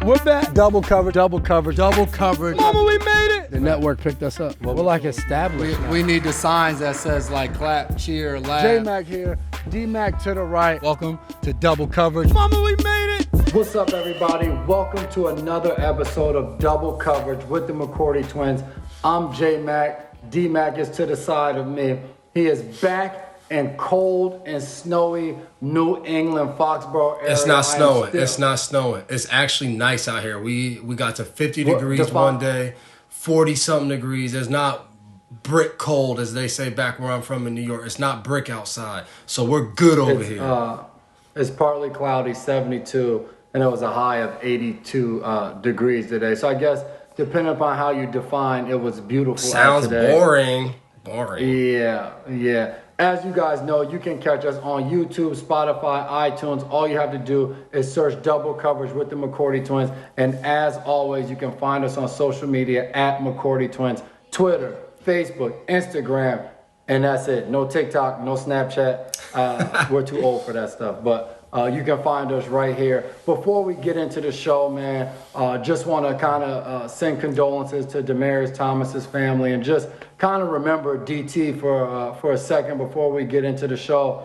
What that? Double coverage, double coverage, double coverage. Mama, we made it. The network picked us up. We're like established now. We need the signs that says like clap, cheer, laugh. J-Mac here, D-Mac to the right. Welcome to Double Coverage. Mama, we made it. What's up, everybody? Welcome to another episode of Double Coverage with the McCourty twins. I'm J-Mac. D-Mac is to the side of me. He is back in cold and snowy New England, Foxborough area. It's not snowing. It's not snowing. It's actually nice out here. We got to 50 degrees one day, 40-something degrees. It's not brick cold, as they say back where I'm from in New York. It's not brick outside. So we're good over here. It's partly cloudy, 72, and it was a high of 82 degrees today. So I guess depending upon how you define, it was beautiful. Sounds out today. boring. Yeah. As you guys know, you can catch us on YouTube, Spotify, iTunes. All you have to do is search Double Coverage with the McCourty twins. And as always, you can find us on social media at McCourty twins, Twitter, Facebook, Instagram, and that's it. No TikTok, no Snapchat. We're too old for that stuff. But you can find us right here. Before we get into the show, man, just want to kind of send condolences to Demaryius Thomas's family and just kind of remember DT for a second before we get into the show.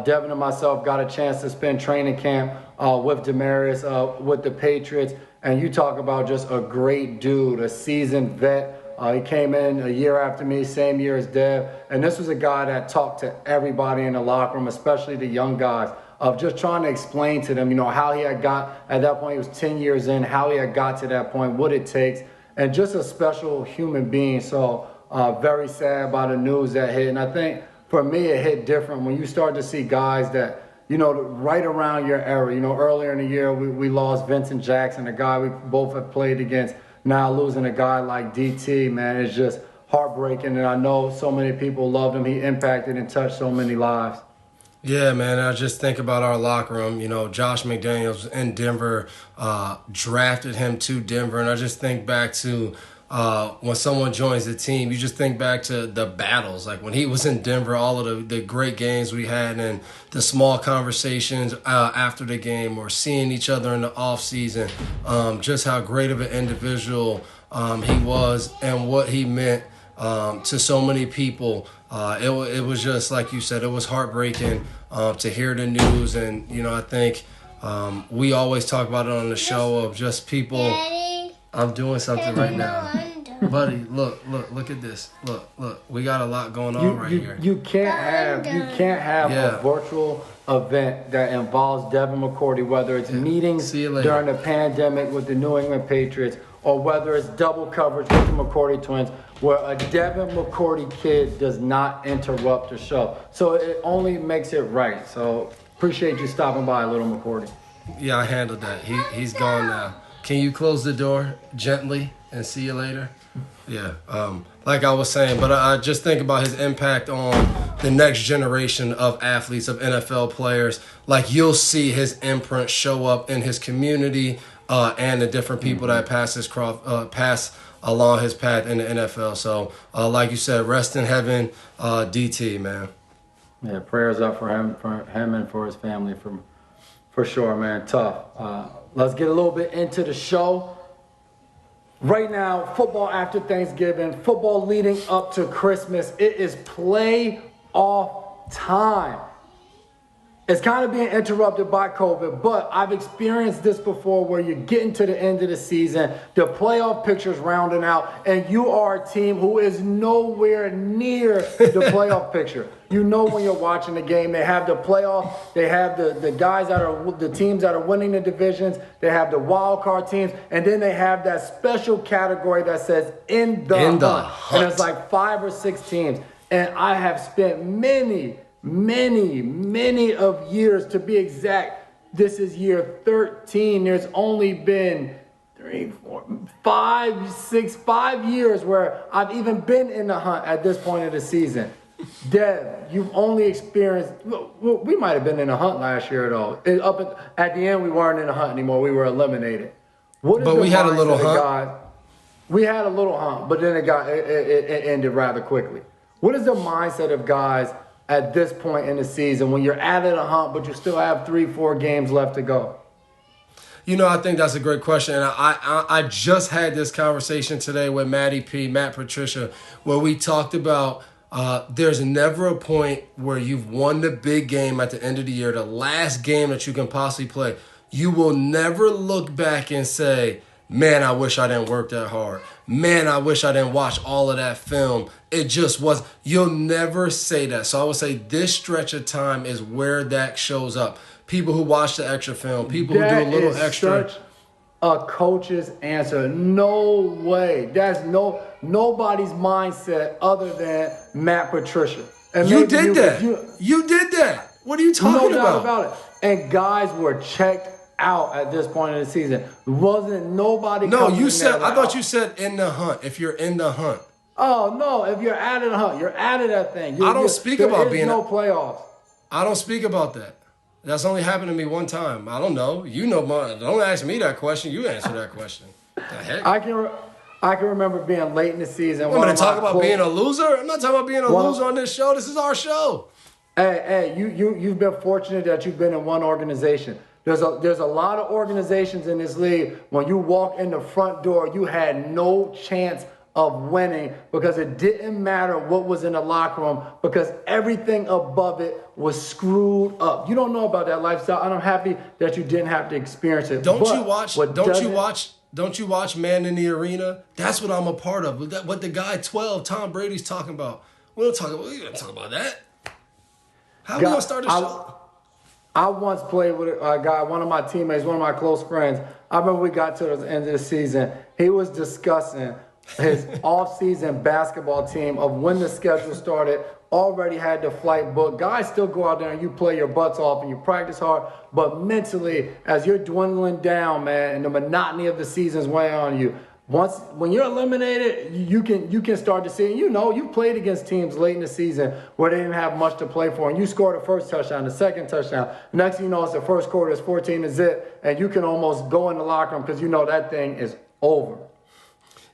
Devin and myself got a chance to spend training camp with Demaryius with the Patriots, and you talk about just a great dude, a seasoned vet. He came in a year after me, same year as Dev, and this was a guy that talked to everybody in the locker room, especially the young guys, of just trying to explain to them, how he had got, at that point he was 10 years in, how he had got to that point, what it takes, and just a special human being. So very sad by the news that hit. And I think for me it hit different when you start to see guys that, right around your era. Earlier in the year we lost Vincent Jackson, a guy we both have played against. Now losing a guy like DT, man, it's just heartbreaking. And I know so many people loved him. He impacted and touched so many lives. Yeah, man, I just think about our locker room. Josh McDaniels in Denver, drafted him to Denver. And I just think back to when someone joins the team, you just think back to the battles. Like when he was in Denver, all of the great games we had and the small conversations after the game or seeing each other in the offseason, just how great of an individual he was and what he meant to so many people. It was just, like you said, it was heartbreaking to hear the news. And, I think we always talk about it on the show of just people. Daddy, I'm doing something right now. Buddy, look at this. Look. We got a lot going on right here. You can't have a virtual event that involves Devin McCourty, whether it's meetings during the pandemic with the New England Patriots or whether it's double coverage with the McCourty twins, where a Devin McCourty kid does not interrupt the show. So it only makes it right. So appreciate you stopping by, little McCourty. Yeah, I handled that. He's gone now. Can you close the door gently and see you later? Yeah, like I was saying, but I just think about his impact on the next generation of athletes, of NFL players. Like you'll see his imprint show up in his community and the different people that pass along his path in the NFL. So, like you said, rest in heaven, DT, man. Yeah, prayers up for him and for his family, for sure, man. Tough. Let's get a little bit into the show. Right now, football after Thanksgiving, football leading up to Christmas. It is playoff time. It's kind of being interrupted by COVID, but I've experienced this before where you're getting to the end of the season, the playoff picture's rounding out, and you are a team who is nowhere near the playoff picture. When you're watching the game, they have the playoff, they have the guys the teams that are winning the divisions, they have the wild card teams, and then they have that special category that says in the hunt. And it's like 5 or 6 teams. And I have spent many of years, to be exact, this is year 13. There's only been 5 years where I've even been in the hunt at this point of the season. Dev, you've only experienced, we might have been in the hunt last year though. At the end, we weren't in the hunt anymore. We were eliminated. But we had a little hunt. We had a little hunt, but then it ended rather quickly. What is the mindset of guys at this point in the season when you're out of the hunt, but you still have 3-4 games left to go? I think that's a great question. And I just had this conversation today with Matt Patricia, where we talked about there's never a point where you've won the big game at the end of the year, the last game that you can possibly play. You will never look back and say, man, I wish I didn't work that hard. Man, I wish I didn't watch all of that film. It just was. You'll never say that. So I would say this stretch of time is where that shows up. People who watch the extra film, people who do a little extra. Such a coach's answer. No way. That's nobody's mindset other than Matt Patricia. And You did that. You did that. What are you talking no about? doubt about it. And guys were checked out at this point in the season. Wasn't nobody. No, coming you in said. there like, I thought you said in the hunt. If you're in the hunt. Oh no! If you're out of the hunt, you're out of that thing. I don't speak about being. No playoffs. I don't speak about that. That's only happened to me one time. I don't know. You know, don't ask me that question. You answer that question. The heck? I can remember being late in the season. I'm going to talk about being a loser. I'm not talking about being a loser on this show. This is our show. Hey, you've been fortunate that you've been in one organization. There's a lot of organizations in this league. When you walk in the front door, you had no chance of winning because it didn't matter what was in the locker room because everything above it was screwed up. You don't know about that lifestyle, and I'm happy that you didn't have to experience it. Don't you watch Man in the Arena? That's what I'm a part of. What the guy 12, Tom Brady's talking about. We don't talk about that. How are we gonna start the show? I once played with a guy, one of my teammates, one of my close friends. I remember we got to the end of the season. He was discussing his off-season basketball team of when the schedule started, already had the flight booked. Guys still go out there and you play your butts off and you practice hard, but mentally, as you're dwindling down, man, and the monotony of the season's weighing on you, when you're eliminated, you can start to see, you played against teams late in the season where they didn't have much to play for, and you scored the first touchdown, the second touchdown. Next thing you know, it's the first quarter, it's 14-0, and you can almost go in the locker room because you know that thing is over.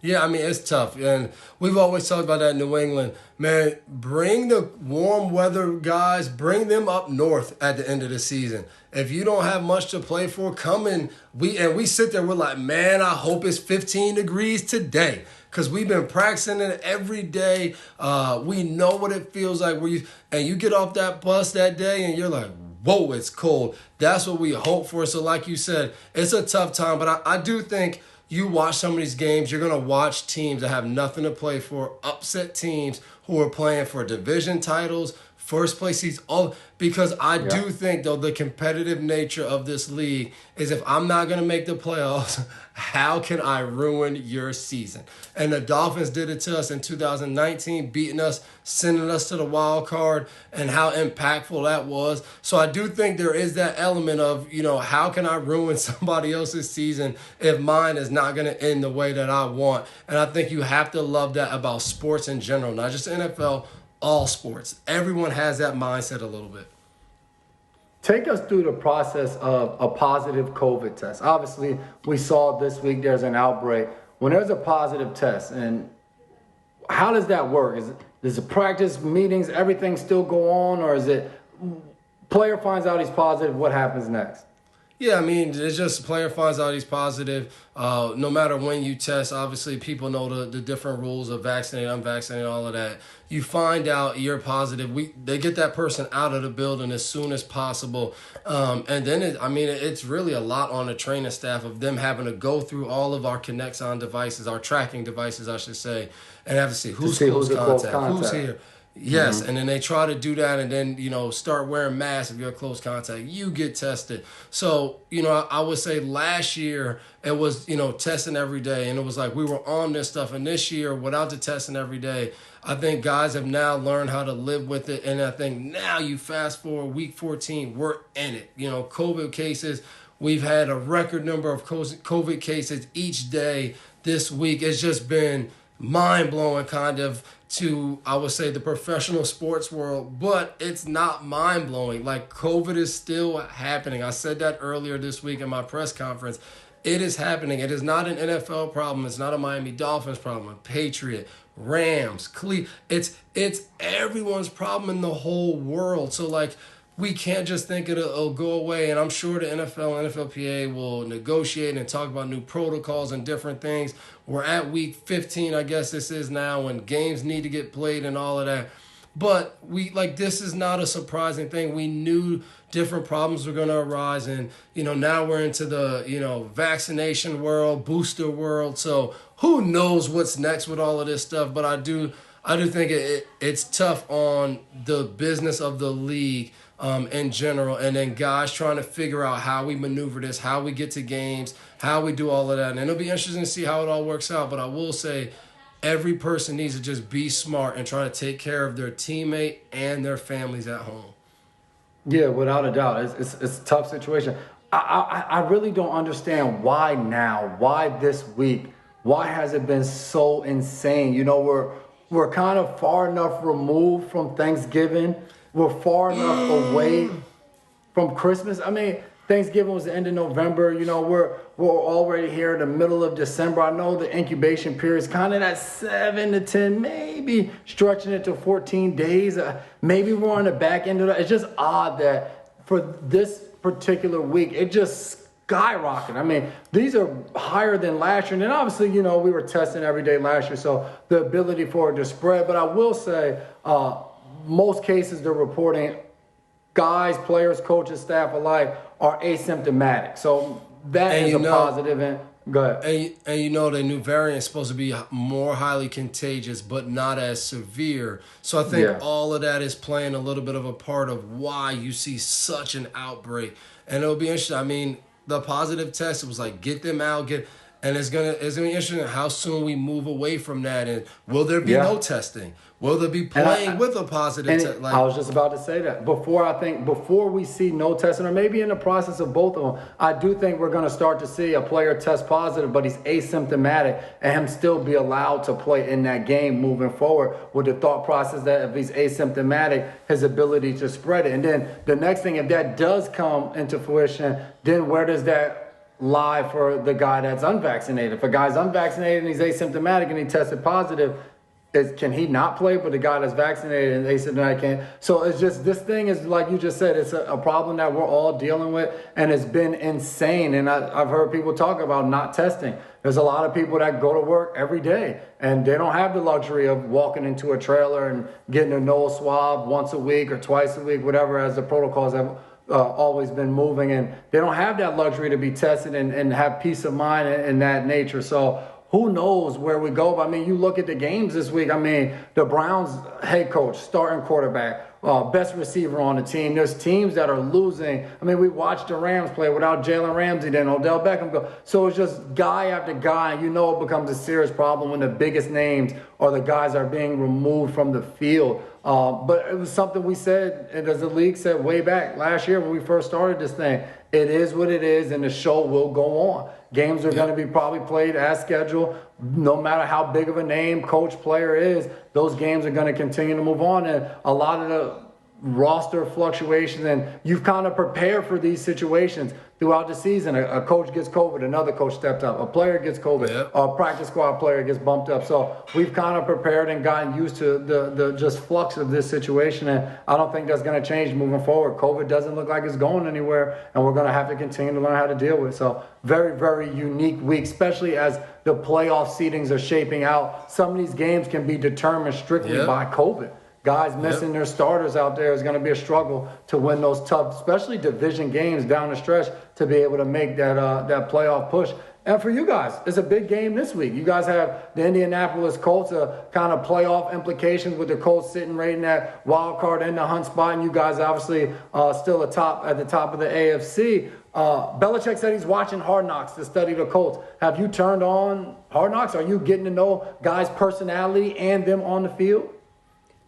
Yeah, I mean, it's tough. And we've always talked about that in New England. Man, bring the warm weather guys, bring them up north at the end of the season. If you don't have much to play for, come in. We sit there, we're like, man, I hope it's 15 degrees today. Because we've been practicing it every day. We know what it feels like. And you get off that bus that day and you're like, whoa, it's cold. That's what we hope for. So like you said, it's a tough time. But I do think you watch some of these games, you're going to watch teams that have nothing to play for, upset teams who are playing for division titles, first place seats, all because I do think, though, the competitive nature of this league is if I'm not going to make the playoffs, how can I ruin your season? And the Dolphins did it to us in 2019, beating us, sending us to the wild card, and how impactful that was. So I do think there is that element of, how can I ruin somebody else's season if mine is not going to end the way that I want? And I think you have to love that about sports in general, not just NFL, all sports. Everyone has that mindset a little bit. Take us through the process of a positive COVID test. Obviously, we saw this week there's an outbreak. When there's a positive test, and how does that work? Does the practice meetings, everything still go on, or is it player finds out he's positive, what happens next? Yeah, I mean, it's just a player finds out he's positive. No matter when you test, obviously people know the different rules of vaccinated, unvaccinated, all of that. You find out you're positive. They get that person out of the building as soon as possible. And then, it's really a lot on the training staff of them having to go through all of our Connexon devices, our tracking devices, I should say, and have to see who's close contact, who's here. Yes, and then they try to do that and then, start wearing masks if you're a close contact. You get tested. So, I would say last year it was, testing every day. And it was like we were on this stuff. And this year, without the testing every day, I think guys have now learned how to live with it. And I think now you fast forward week 14, we're in it. COVID cases, we've had a record number of COVID cases each day this week. It's just been mind-blowing kind of to, I would say, the professional sports world, but it's not mind-blowing. Like, COVID is still happening. I said that earlier this week in my press conference. It is happening. It is not an NFL problem. It's not a Miami Dolphins problem, a Patriot, Rams, Cleveland. It's everyone's problem in the whole world. So, like, we can't just think it'll go away. And I'm sure the NFL and NFLPA will negotiate and talk about new protocols and different things. We're at week 15, I guess this is now, when games need to get played and all of that. But this is not a surprising thing. We knew different problems were going to arise, and now we're into the vaccination world, booster world. So who knows what's next with all of this stuff? But I do think it's tough on the business of the league in general, and then guys trying to figure out how we maneuver this, how we get to games, how we do all of that. And it'll be interesting to see how it all works out. But I will say, every person needs to just be smart and try to take care of their teammate and their families at home. Yeah, without a doubt. It's a tough situation. I really don't understand why now, why this week, why has it been so insane? We're kind of far enough removed from Thanksgiving. We're far enough away from Christmas. I mean, Thanksgiving was the end of November. We're already here in the middle of December. I know the incubation period is kind of that 7 to 10, maybe stretching it to 14 days. Maybe we're on the back end of that. It's just odd that for this particular week, it just skyrocketed. I mean, these are higher than last year. And then obviously, we were testing every day last year, so the ability for it to spread. But I will say, most cases they're reporting, guys, players, coaches, staff alike, are asymptomatic. So that is a positive. And go ahead. And the new variant is supposed to be more highly contagious, but not as severe. So I think all of that is playing a little bit of a part of why you see such an outbreak. And it'll be interesting. I mean, the positive test, it was like, get them out, and it's gonna be interesting how soon we move away from that. And will there be no testing? Will there be playing with a positive test? I was just about to say that. Before we see no testing, or maybe in the process of both of them, I do think we're going to start to see a player test positive, but he's asymptomatic, and him still be allowed to play in that game moving forward, with the thought process that if he's asymptomatic, his ability to spread it. And then the next thing, if that does come into fruition, then where does that lie for the guy that's unvaccinated? If a guy's unvaccinated and he's asymptomatic and he tested positive, can he not play? But the guy that's vaccinated and asymptomatic can't. So it's just, this thing is, like you just said, it's a problem that we're all dealing with, and it's been insane. And I've heard people talk about not testing. There's a lot of people that go to work every day, and they don't have the luxury of walking into a trailer and getting a nose swab once a week or twice a week, whatever, as the protocols have always been moving. And they don't have that luxury to be tested and have peace of mind in that nature. So who knows where we go? But I mean, you look at the games this week. I mean, the Browns head coach, starting quarterback, best receiver on the team. There's teams that are losing. I mean, we watched the Rams play without Jalen Ramsey, then Odell Beckham go. So it's just guy after guy. And it becomes a serious problem when the biggest names or the guys are being removed from the field. But it was something we said, and as the league said way back last year when we first started this thing, it is what it is, and the show will go on. Games are going to be probably played as scheduled. No matter how big of a name coach player is, those games are going to continue to move on. And a lot of the roster fluctuations, and you've kind of prepared for these situations throughout the season. A coach gets COVID, another coach stepped up. A player gets COVID, a practice squad player gets bumped up. So we've kind of prepared and gotten used to the just flux of this situation, and I don't think that's going to change moving forward. COVID doesn't look like it's going anywhere, and we're going to have to continue to learn how to deal with it. So very, very unique week, especially as the playoff seedings are shaping out. Some of these games can be determined strictly by COVID. Guys missing their starters out there is going to be a struggle to win those tough, especially division games down the stretch, to be able to make that playoff push. And for you guys, it's a big game this week. You guys have the Indianapolis Colts, kind of playoff implications with the Colts sitting right in that wild card in the hunt spot, and you guys obviously still at the top of the AFC. Belichick said he's watching Hard Knocks to study the Colts. Have you turned on Hard Knocks? Are you getting to know guys' personality and them on the field?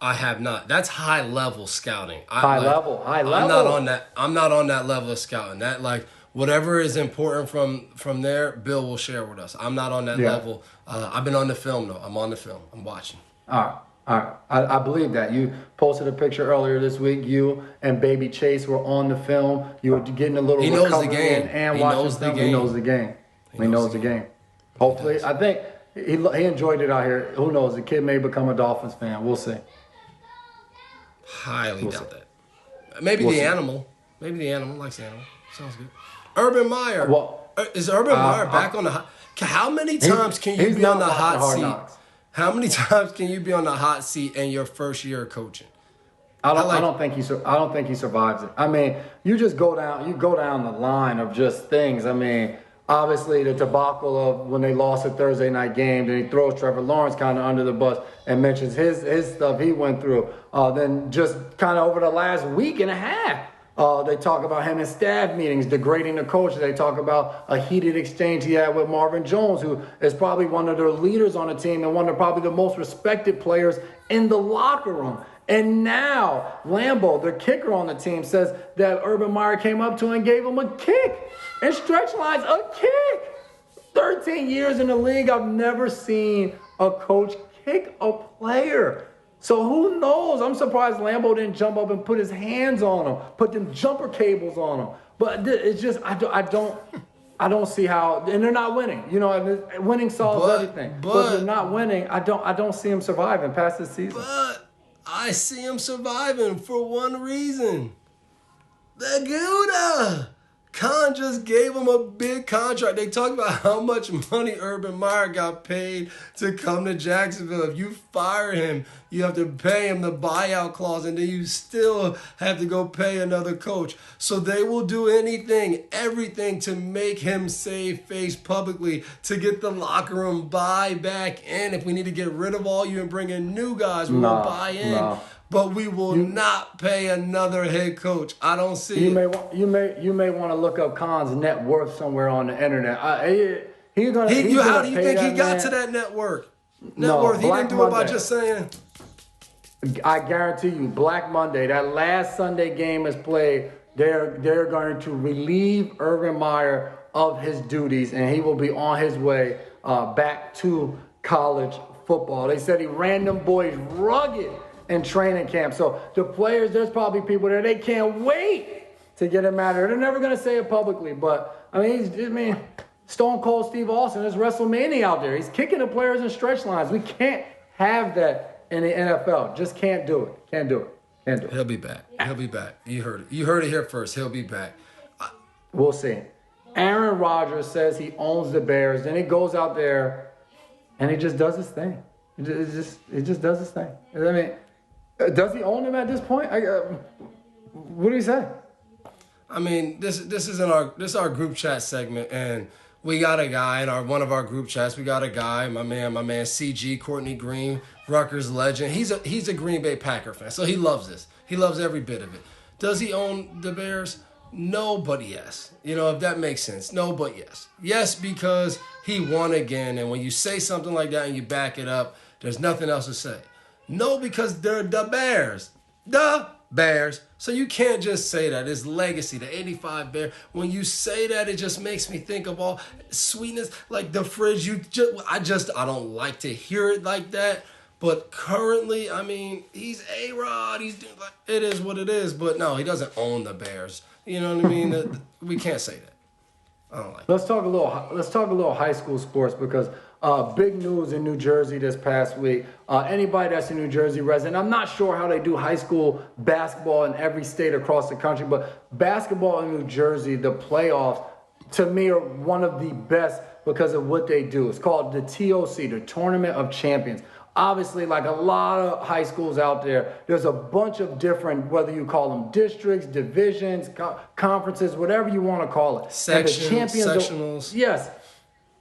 I have not. That's high level scouting. High level. I'm not on that level of scouting. That, like, whatever is important from there, Bill will share with us. I'm not on that level. I've been on the film though. I'm on the film. I'm watching. All right. I believe that. You posted a picture earlier this week. You and Baby Chase were on the film. You were getting a little. He knows the game. And watching the game. He knows the game. He knows the game. Hopefully, I think he enjoyed it out here. Who knows? The kid may become a Dolphins fan. We'll see. Highly doubt that. Maybe We'll the see. animal. Maybe the animal likes the animal. Sounds good. Urban Meyer. Well, Is Urban Meyer back on the hot? How many times can you he's be on not the watching hot Hard seat? Knocks. How many times can you be on the hot seat in your first year of coaching? I don't think he survives it. I mean, you go down the line of just things. I mean, obviously the debacle of when they lost a Thursday night game, then he throws Trevor Lawrence kind of under the bus and mentions his stuff he went through. Then just kind of over the last week and a half, they talk about him in staff meetings degrading the coach. They talk about a heated exchange he had with Marvin Jones, who is probably one of the leaders on the team and one of probably the most respected players in the locker room. And now Lambeau, the kicker on the team, says that Urban Meyer came up to him and gave him a kick. And stretch lines, a kick. 13 years in the league, I've never seen a coach kick a player. So who knows? I'm surprised Lambeau didn't jump up and put his hands on him, put them jumper cables on him. But it's just, I don't see how, and they're not winning. You know, winning solves everything. But if they're not winning, I don't see him surviving past this season. But I see him surviving for one reason. The Gouda. Khan just gave him a big contract. They talk about how much money Urban Meyer got paid to come to Jacksonville. If you fire him, you have to pay him the buyout clause, and then you still have to go pay another coach. So they will do anything, everything to make him save face publicly, to get the locker room buy back in. If we need to get rid of all you and bring in new guys, we will buy in. But we will not pay another head coach. I don't see you may want to look up Khan's net worth somewhere on the internet. How do you think he got to that net worth? Net worth. He didn't do it by just saying. I guarantee you, Black Monday, that last Sunday game is played. They're going to relieve Urban Meyer of his duties, and he will be on his way back to college football. They said he ran them boys rugged in training camp. So the players, there's probably people there, they can't wait to get him out of there. They're never going to say it publicly, but I mean, Stone Cold Steve Austin is WrestleMania out there. He's kicking the players in stretch lines. We can't have that in the NFL. Just can't do it. Can't do it. He'll be back. You heard it. You heard it here first. He'll be back. We'll see. Aaron Rodgers says he owns the Bears. Then he goes out there and he just does his thing. He just does his thing. I mean, does he own them at this point? What do you say? I mean, this is our group chat segment, and we got a guy in one of our group chats. We got a guy, my man CG, Courtney Green, Rutgers legend. He's a Green Bay Packer fan, so he loves this. He loves every bit of it. Does he own the Bears? No, but yes. You know, if that makes sense. No, but yes. Yes, because he won again, and when you say something like that and you back it up, there's nothing else to say. No, because they're the Bears. The Bears. So you can't just say that. It's legacy, the 85 Bears. When you say that, it just makes me think of all sweetness, like the fridge. I don't like to hear it like that. But currently, I mean, he's A-Rod. It is what it is. But no, he doesn't own the Bears. You know what I mean? We can't say that. I don't like it. Let's talk a little high school sports, because big news in New Jersey this past week. Anybody that's a New Jersey resident, I'm not sure how they do high school basketball in every state across the country, but basketball in New Jersey, the playoffs, to me, are one of the best because of what they do. It's called the TOC, the Tournament of Champions. Obviously, like a lot of high schools out there, there's a bunch of different, whether you call them districts, divisions, conferences, whatever you want to call it. Sectionals. Yes.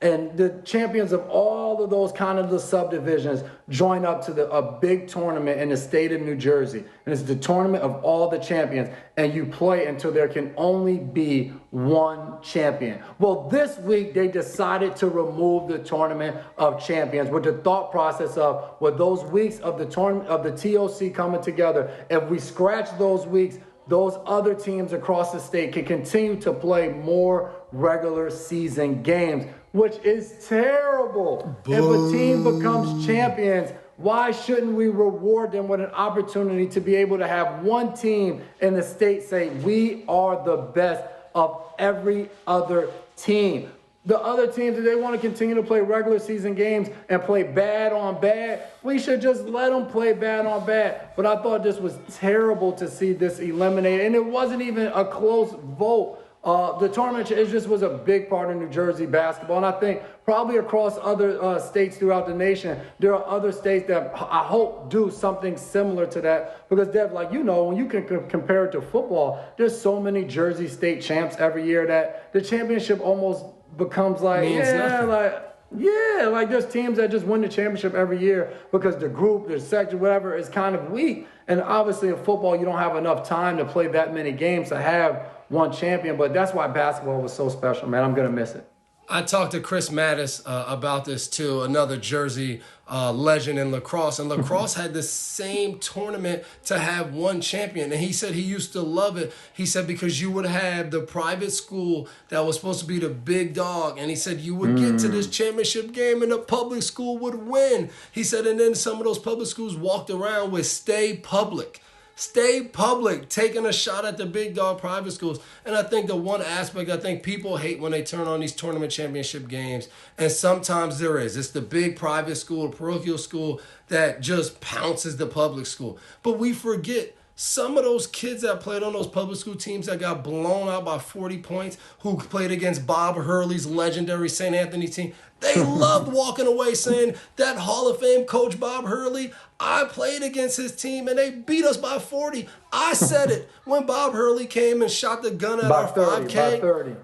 And the champions of all of those kind of the subdivisions join up to a big tournament in the state of New Jersey. And it's the tournament of all the champions. And you play until there can only be one champion. Well, this week they decided to remove the tournament of champions with the thought process of, with those weeks of the tournament of the TOC coming together, if we scratch those weeks, those other teams across the state can continue to play more regular season games, which is terrible. If a team becomes champions, why shouldn't we reward them with an opportunity to be able to have one team in the state say, we are the best of every other team? The other teams, if they want to continue to play regular season games and play bad on bad, we should just let them play bad on bad. But I thought this was terrible to see this eliminated, and it wasn't even a close vote. The tournament, it just was a big part of New Jersey basketball, and I think probably across other states throughout the nation, there are other states that I hope do something similar to that. Because, Dev, like, you know, when you can compare it to football, there's so many Jersey State champs every year that the championship almost becomes like, like there's teams that just win the championship every year because the group, the section, whatever, is kind of weak. And obviously in football, you don't have enough time to play that many games to have one champion. But that's why basketball was so special, man. I'm going to miss it. I talked to Chris Mattis about this too, another Jersey legend in lacrosse. And lacrosse had the same tournament to have one champion. And he said he used to love it. He said because you would have the private school that was supposed to be the big dog. And he said you would get to this championship game and the public school would win. He said, and then some of those public schools walked around with stay public. Stay public, taking a shot at the big dog private schools. And I think the one aspect I think people hate when they turn on these tournament championship games, and sometimes there is, it's the big private school, parochial school that just pounces the public school. But we forget some of those kids that played on those public school teams that got blown out by 40 points, who played against Bob Hurley's legendary St. Anthony team, they loved walking away saying that Hall of Fame coach Bob Hurley, I played against his team and they beat us by 40. I said it when Bob Hurley came and shot the gun at our 5K. By 30.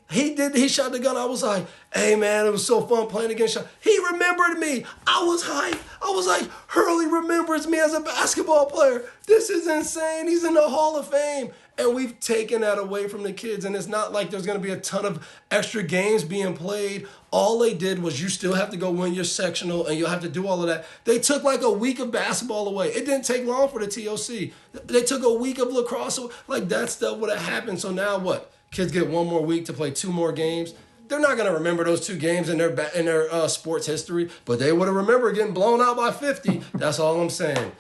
He shot the gun. I was like, hey, man, it was so fun playing against you. He remembered me. I was hyped. I was like, Hurley remembers me as a basketball player. This is insane. He's in the Hall of Fame. And we've taken that away from the kids. And it's not like there's going to be a ton of extra games being played. All they did was you still have to go win your sectional and you'll have to do all of that. They took like a week of basketball away. It didn't take long for the TOC. They took a week of lacrosse. Like that stuff would have happened. So now what? Kids get one more week to play 2 more games. They're not going to remember those 2 games in their sports history, but they would have remembered getting blown out by 50. That's all I'm saying.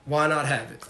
Why not have it?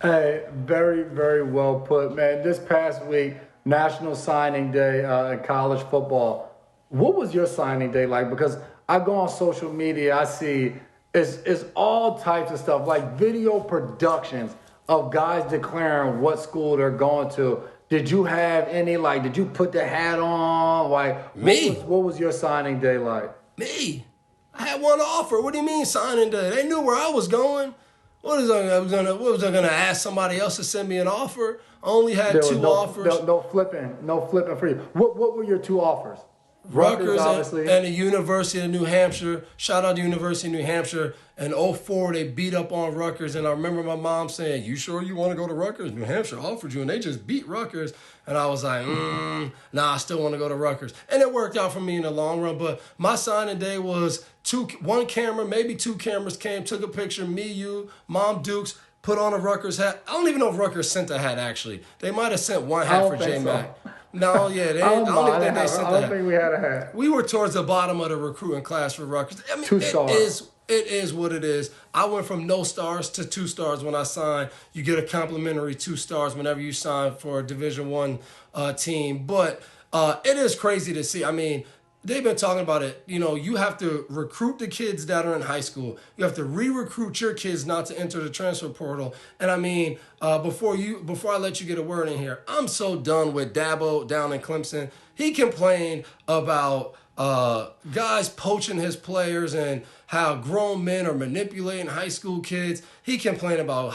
Hey, very, very well put, man. This past week, National Signing Day in college football. What was your signing day like? Because I go on social media, I see it's all types of stuff, like video productions of guys declaring what school they're going to. Did you have any, like, did you put the hat on? Like, me? What was your signing day like? Me? I had one offer. What do you mean signing day? They knew where I was going. What was I gonna ask somebody else to send me an offer? I only had 2 offers. No flipping for you. What were your 2 offers? Rutgers obviously. and the University of New Hampshire. Shout out to University of New Hampshire. In 2004, they beat up on Rutgers. And I remember my mom saying, you sure you want to go to Rutgers? New Hampshire offered you, and they just beat Rutgers. And I was like, nah, I still want to go to Rutgers. And it worked out for me in the long run. But my signing day was 1 camera, maybe 2 cameras came, took a picture, me, you, Mom Dukes, put on a Rutgers hat. I don't even know if Rutgers sent a hat, actually. They might have sent 1 hat for J-Mac. No, yeah, I don't think they sent that. I don't think we had a hat. We were towards the bottom of the recruiting class for Rutgers. I mean, 2 stars. It is what it is. I went from no stars to 2 stars when I signed. You get a complimentary 2 stars whenever you sign for a Division I team. But it is crazy to see. I mean, they've been talking about it. You know, you have to recruit the kids that are in high school. You have to re-recruit your kids not to enter the transfer portal. And I mean, before I let you get a word in here, I'm so done with Dabo down in Clemson. He complained about guys poaching his players and how grown men are manipulating high school kids. He complained about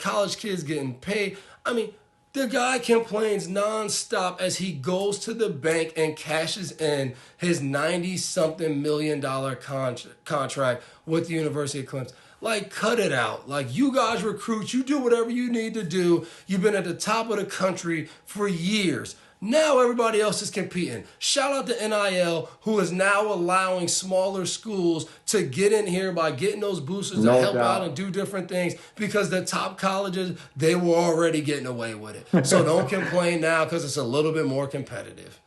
college kids getting paid. I mean, the guy complains nonstop as he goes to the bank and cashes in his $90-something million contract with the University of Clemson. Like, cut it out. Like, you guys recruit, you do whatever you need to do. You've been at the top of the country for years. Now everybody else is competing. Shout out to NIL, who is now allowing smaller schools to get in here by getting those boosters to help out and do different things, because the top colleges, they were already getting away with it. So don't complain now because it's a little bit more competitive.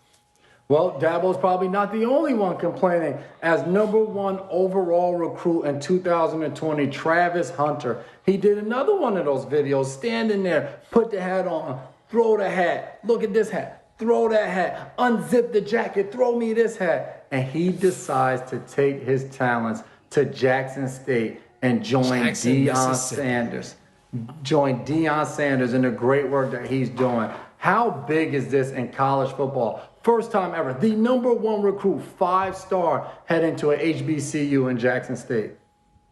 Well, Dabo's probably not the only one complaining. As #1 overall recruit in 2020, Travis Hunter, he did another one of those videos, standing there, put the hat on, throw the hat, look at this hat. throw that hat, unzip the jacket, throw me this hat. And he decides to take his talents to Jackson State and join Deion Sanders. Join Deion Sanders and the great work that he's doing. How big is this in college football? First time ever, the #1 recruit, 5-star, heading to an HBCU in Jackson State.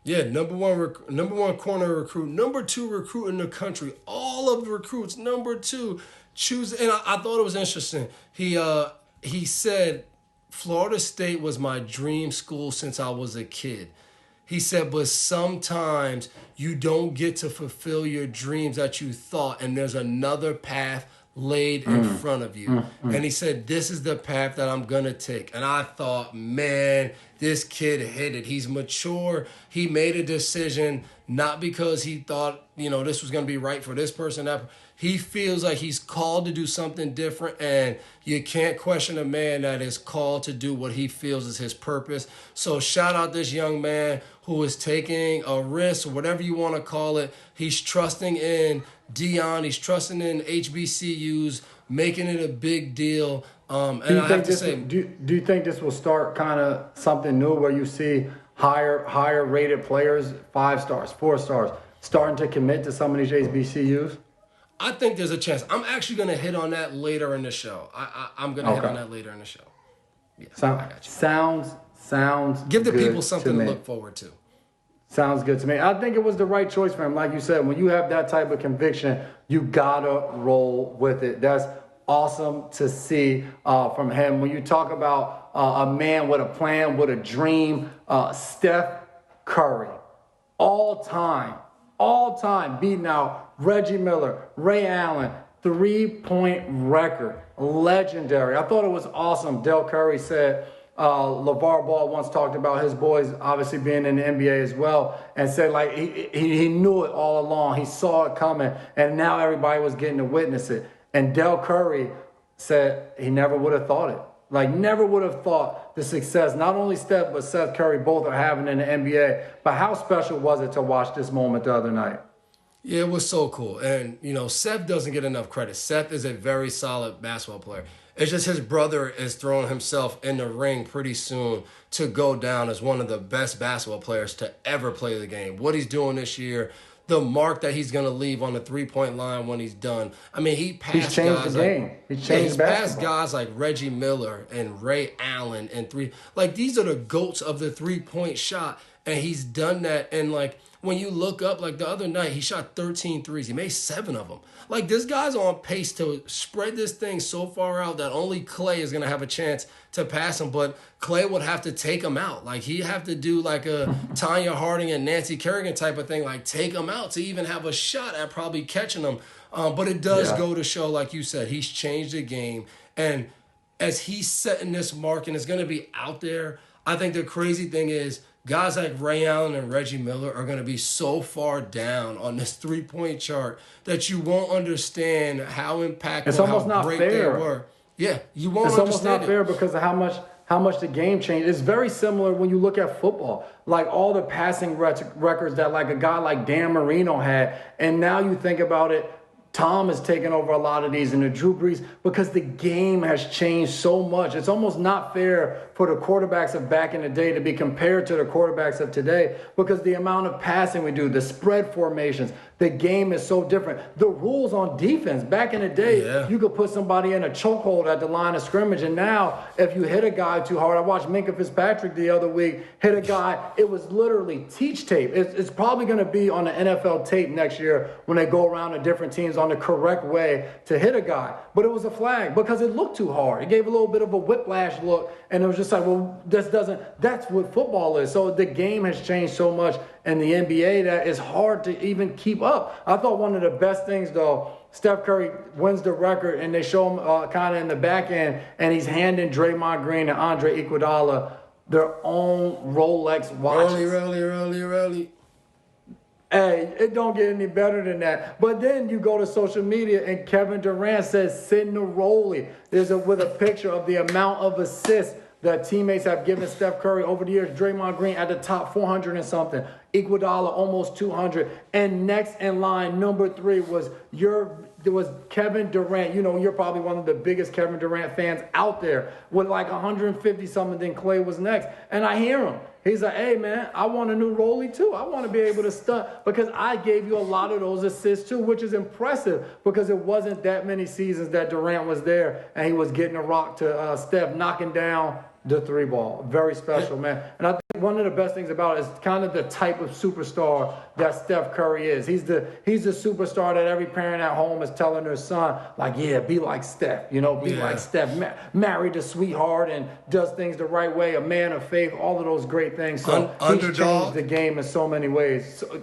Yeah, number one corner recruit, #2 recruit in the country. All of the recruits, #2 choose. And I thought it was interesting. He said, Florida State was my dream school since I was a kid. He said, but sometimes you don't get to fulfill your dreams that you thought, and there's another path laid in front of you. And he said, this is the path that I'm going to take. And I thought, man, this kid hit it. He's mature. He made a decision not because he thought, this was going to be right for this person. He feels like he's called to do something different, and you can't question a man that is called to do what he feels is his purpose. So shout out this young man who is taking a risk, or whatever you want to call it. He's trusting in Deion. He's trusting in HBCUs, making it a big deal. And I have to say, do you think this will start kind of something new where you see higher rated players, 5 stars, 4 stars, starting to commit to some of these HBCUs? I think there's a chance. I'm actually going to hit on that later in the show. I'm going to hit on that later in the show. Yeah, I got you. Sounds Give the good people something to look forward to. Sounds good to me. I think it was the right choice for him. Like you said, when you have that type of conviction, you gotta roll with it. That's awesome to see from him. When you talk about a man with a plan, with a dream, Steph Curry, all time beating out Reggie Miller, Ray Allen, 3-point record, legendary. I thought it was awesome. Del Curry said, LeVar Ball once talked about his boys obviously being in the NBA as well, and said like he knew it all along. He saw it coming, and now everybody was getting to witness it. And Del Curry said he never would have thought it. Like, never would have thought the success, not only Steph, but Seth Curry both are having in the NBA. But how special was it to watch this moment the other night? Yeah, it was so cool. And, Seth doesn't get enough credit. Seth is a very solid basketball player. It's just his brother is throwing himself in the ring pretty soon to go down as one of the best basketball players to ever play the game. What he's doing this year, the mark that he's going to leave on the 3-point line when he's done. I mean, he's changed the game. He's passed guys like Reggie Miller and Ray Allen and these are the GOATs of the 3-point shot, and he's done that. And when you look up, the other night, he shot 13 threes. He made 7 of them. This guy's on pace to spread this thing so far out that only Clay is going to have a chance to pass him. But Clay would have to take him out. He'd have to do a Tanya Harding and Nancy Kerrigan type of thing, take him out to even have a shot at probably catching him. But it does go to show, like you said, he's changed the game. And as he's setting this mark and it's going to be out there, I think the crazy thing is, guys like Ray Allen and Reggie Miller are going to be so far down on this 3-point chart that you won't understand how impactful, how great they were. Yeah, you won't understand. It's almost not fair because of how much the game changed. It's very similar when you look at football. All the passing records that a guy like Dan Marino had, and now you think about it, Tom has taken over a lot of these, and the Drew Brees, because the game has changed so much. It's almost not fair for the quarterbacks of back in the day to be compared to the quarterbacks of today, because the amount of passing we do, the spread formations, the game is so different. The rules on defense, back in the day, you could put somebody in a chokehold at the line of scrimmage, and now if you hit a guy too hard, I watched Minkah Fitzpatrick the other week hit a guy, it was literally teach tape. It's probably going to be on the NFL tape next year when they go around to different teams on the correct way to hit a guy. But it was a flag because it looked too hard. It gave a little bit of a whiplash look, and it was just that's what football is. So the game has changed so much in the NBA that it's hard to even keep up. I thought one of the best things, though, Steph Curry wins the record, and they show him kind of in the back end, and he's handing Draymond Green and Andre Iguodala their own Rolex watches. Really. Hey, it don't get any better than that. But then you go to social media and Kevin Durant says, send the Rollie. With a picture of the amount of assists that teammates have given Steph Curry over the years. Draymond Green at the top 400 and something. Iguodala almost 200. And next in line, number 3 was there was Kevin Durant. You know, you're probably one of the biggest Kevin Durant fans out there with like 150 something. Then Clay was next. And I hear him. He's like, hey, man, I want a new rollie too. I want to be able to stunt because I gave you a lot of those assists too, which is impressive because it wasn't that many seasons that Durant was there and he was getting a rock to Steph, knocking down the three ball. Very special, man. And I think one of the best things about it is kind of the type of superstar that Steph Curry is. He's the superstar that every parent at home is telling their son, like, yeah, be like Steph, you know, be like Steph, married a sweetheart and does things the right way, a man of faith, all of those great things. So he's changed the game in so many ways. So,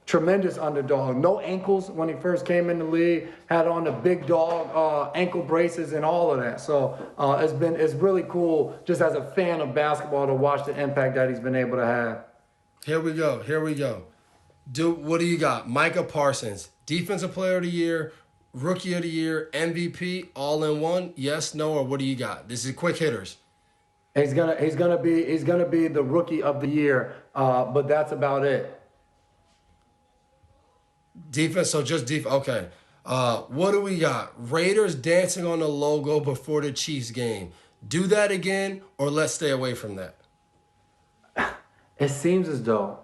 tremendous underdog. No ankles when he first came in the league. Had on the big dog ankle braces and all of that. So it's really cool just as a fan of basketball to watch the impact that he's been able to have. Here we go. What do you got? Micah Parsons, Defensive Player of the Year, Rookie of the Year, MVP, all in one. Yes, no, or what do you got? This is quick hitters. He's gonna be the Rookie of the Year, but that's about it. Defense, so just defense. Okay. What do we got? Raiders dancing on the logo before the Chiefs game. Do that again, or let's stay away from that. It seems as though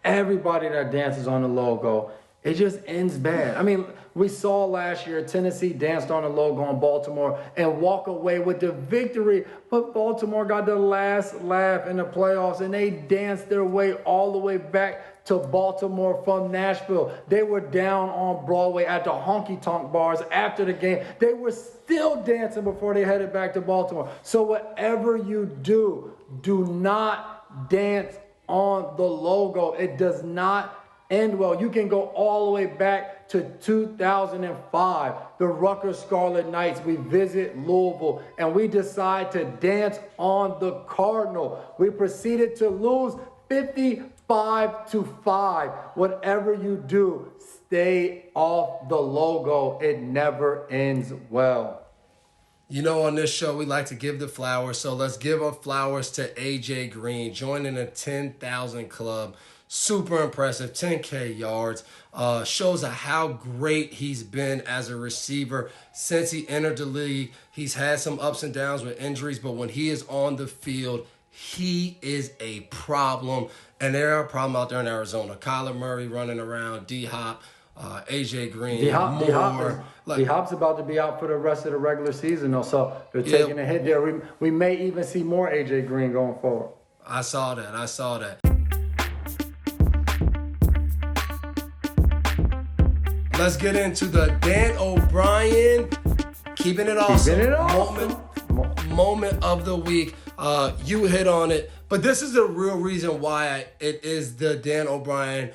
everybody that dances on the logo, it just ends bad. I mean, we saw last year Tennessee danced on the logo on Baltimore and walk away with the victory, but Baltimore got the last laugh in the playoffs and they danced their way all the way back to Baltimore from Nashville. They were down on Broadway at the honky-tonk bars after the game. They were still dancing before they headed back to Baltimore. So whatever you do, do not dance on the logo. It does not end well. You can go all the way back to 2005, the Rutgers Scarlet Knights. We visit Louisville and we decide to dance on the Cardinal. We proceeded to lose 55-5. Whatever you do, stay off the logo. It never ends well. You know, on this show, we like to give the flowers, so let's give up flowers to AJ Green, joining the 10,000 club. Super impressive, 10K yards. Shows how great he's been as a receiver since he entered the league. He's had some ups and downs with injuries, but when he is on the field, he is a problem. And they're a problem out there in Arizona. Kyler Murray running around, D-Hop, AJ Green, D-Hop's about to be out for the rest of the regular season, though, so they're taking a hit there. We may even see more AJ Green going forward. I saw that. Let's get into the Dan O'Brien keeping it awesome. Moment of the week. You hit on it, but this is the real reason why it is the Dan O'Brien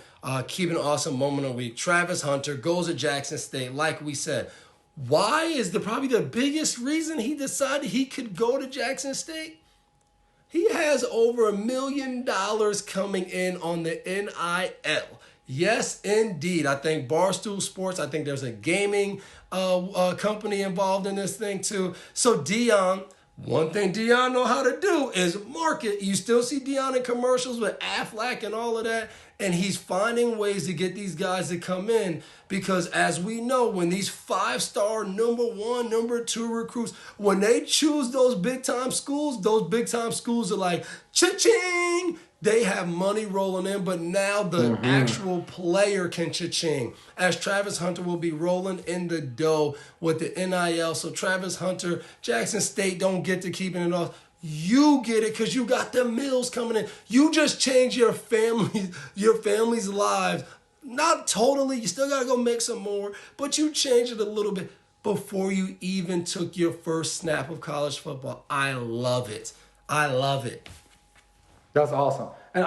keeping it awesome moment of the week. Travis Hunter goes to Jackson State, like we said. Why is probably the biggest reason he decided he could go to Jackson State? He has over $1 million coming in on the NIL. Yes, indeed. I think Barstool Sports, I think there's a gaming company involved in this thing too. So Deion, one thing Deion know how to do is market. You still see Deion in commercials with Aflac and all of that. And he's finding ways to get these guys to come in because as we know, when these 5-star number 1, number 2 recruits, when they choose those big-time schools are like, cha-ching! They have money rolling in, but now the actual player can cha-ching. As Travis Hunter will be rolling in the dough with the NIL. So Travis Hunter, Jackson State don't get to keeping it off. You get it because you got the mills coming in. You just changed your family's lives. Not totally. You still got to go make some more, but you changed it a little bit before you even took your first snap of college football. I love it. That's awesome. And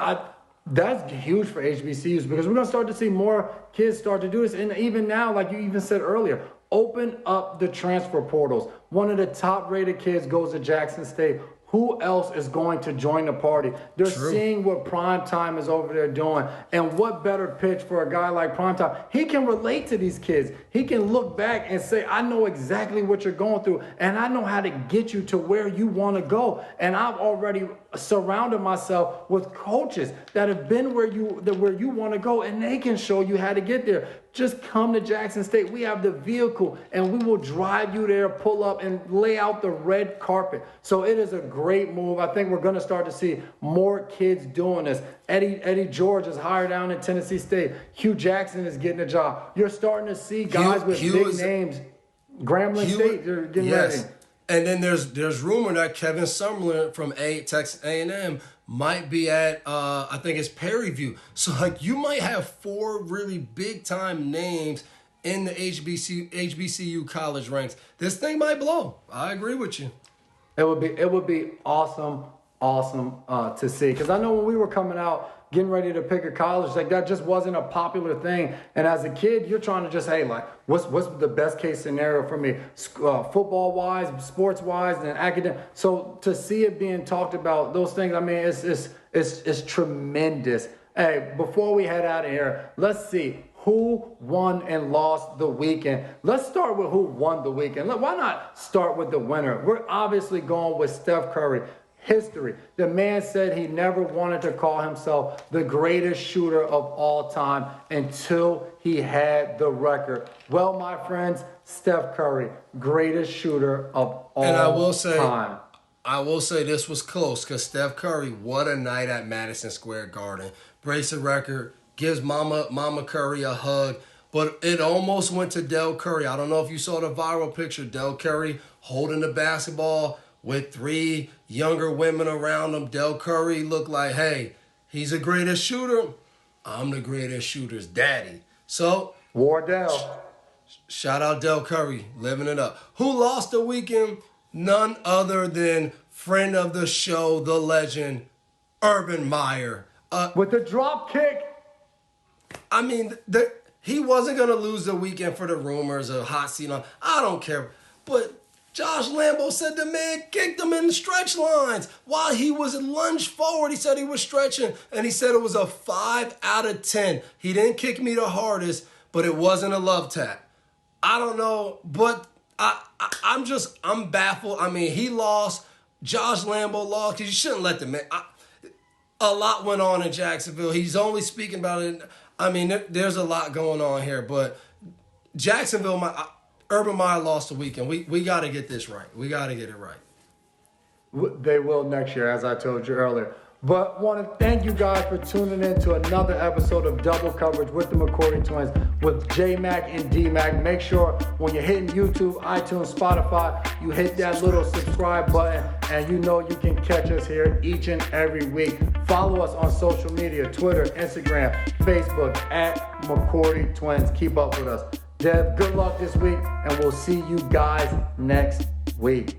that's huge for HBCUs because we're going to start to see more kids start to do this. And even now, like you even said earlier, open up the transfer portals. One of the top rated kids goes to Jackson State. Who else is going to join the party? They're seeing what Primetime is over there doing. And what better pitch for a guy like Primetime? He can relate to these kids. He can look back and say, I know exactly what you're going through. And I know how to get you to where you want to go. And I've already surrounded myself with coaches that have been where you want to go. And they can show you how to get there. just come to Jackson State. We have the vehicle and we will drive you there, pull up and lay out the red carpet. So it is a great move. I think we're going to start to see more kids doing this. Eddie George is hired down in Tennessee State. Hugh Jackson is getting a job. You're starting to see guys with big names. Grambling State, they're getting ready. And then there's rumor that Kevin Summerlin from Texas A&M might be at I think it's Perryview. So like you might have 4 really big time names in the HBCU college ranks. This thing might blow. I agree with you. It would be awesome to see, because I know when we were coming out getting ready to pick a college, like that just wasn't a popular thing. And as a kid, you're trying to just, hey, like, what's the best case scenario for me, football wise, sports wise, and academic. So to see it being talked about, those things, I mean, it's tremendous. Hey, before we head out of here, let's see who won and lost the weekend. Let's start with who won the weekend. Why not start with the winner? We're obviously going with Steph Curry. History. The man said he never wanted to call himself the greatest shooter of all time until he had the record. Well, my friends, Steph Curry, greatest shooter of all time. And I will say this was close, because Steph Curry, what a night at Madison Square Garden. Breaks a record, gives Mama Curry a hug, but it almost went to Del Curry. I don't know if you saw the viral picture, Del Curry holding the basketball with 3 younger women around him. Del Curry looked like, hey, he's the greatest shooter. I'm the greatest shooter's daddy. So, Wardell. Shout out Del Curry, living it up. Who lost the weekend? None other than friend of the show, the legend, Urban Meyer. With the drop kick. I mean, he wasn't going to lose the weekend for the rumors of hot seat on. I don't care. But Josh Lambo said the man kicked him in the stretch lines. While he was lunged forward, he said he was stretching, and he said it was a 5 out of 10. He didn't kick me the hardest, but it wasn't a love tap. I don't know, but I'm baffled. I mean, he lost. Josh Lambo lost, because you shouldn't let the man. A lot went on in Jacksonville. He's only speaking about it. I mean, there's a lot going on here, but Jacksonville, Urban Meyer lost the weekend. We got to get this right. We got to get it right. They will next year, as I told you earlier. But want to thank you guys for tuning in to another episode of Double Coverage with the McCourty Twins with J-Mac and D-Mac. Make sure when you're hitting YouTube, iTunes, Spotify, you hit that little subscribe button, and you know you can catch us here each and every week. Follow us on social media, Twitter, Instagram, Facebook, at McCourty Twins. Keep up with us. Dev, good luck this week, and we'll see you guys next week.